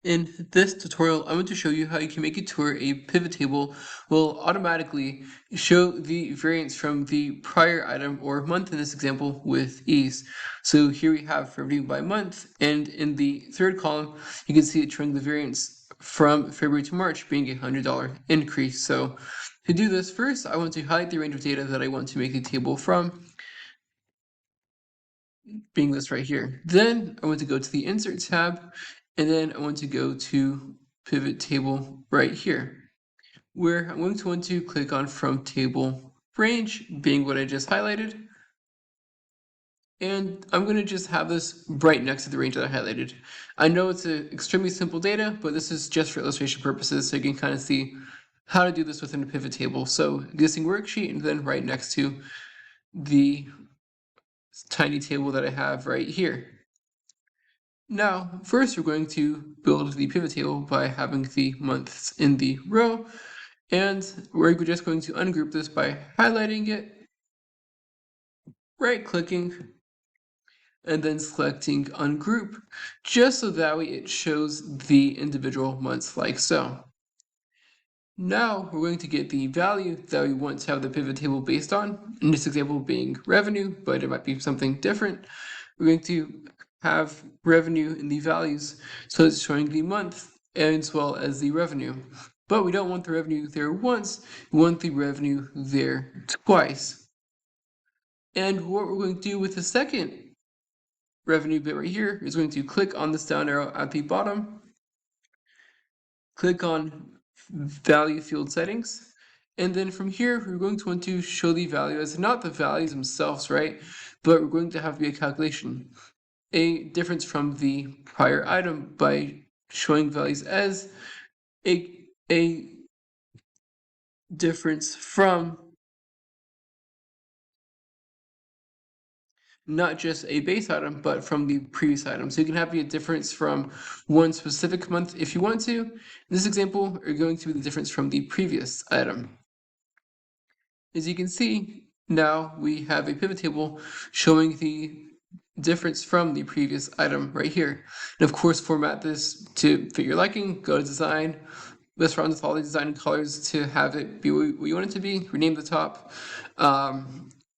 In this tutorial, I'm going to show you how you can make it to where a pivot table will automatically show the variance from the prior item or month in this example with ease. So here we have revenue by month, and in the third column, you can see it showing the variance from February to March being a $100 increase. So to do this, first I want to highlight the range of data that I want to make the table from, being this right here. Then I want to go to the Insert tab, and then I want to go to Pivot Table right here, where I'm going to want to click on From Table Range, being what I just highlighted. And I'm going to just have this right next to the range that I highlighted. I know it's an extremely simple data, but this is just for illustration purposes, so you can kind of see how to do this within a pivot table. So existing worksheet, and then right next to the tiny table that I have right here. Now, first we're going to build the pivot table by having the months in the row, and we're just going to ungroup this by highlighting it, right-clicking, and then selecting ungroup, just so that way it shows the individual months like so. Now we're going to get the value that we want to have the pivot table based on, in this example being revenue, but it might be something different. We're going to have revenue in the values, so it's showing the month as well as the revenue. But we don't want the revenue there once, we want the revenue there twice. And what we're going to do with the second revenue bit right here is going to click on this down arrow at the bottom, click on value field settings, and then from here we're going to want to show the value as not the values themselves, right? But we're going to have to be a calculation, a difference from the prior item by showing values as a difference from not just a base item, but from the previous item. So you can have a difference from one specific month if you want to. In this example, are going to be the difference from the previous item. As you can see, now we have a pivot table showing the difference from the previous item right here. And of course, format this to fit your liking, go to design, mess around with all the design colors to have it be what you want it to be, rename the top.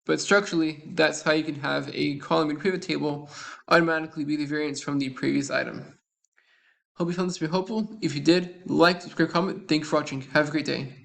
But structurally, that's how you can have a column and pivot table automatically be the variance from the previous item. Hope you found this to be helpful. If you did, like, subscribe, comment. Thank you for watching. Have a great day.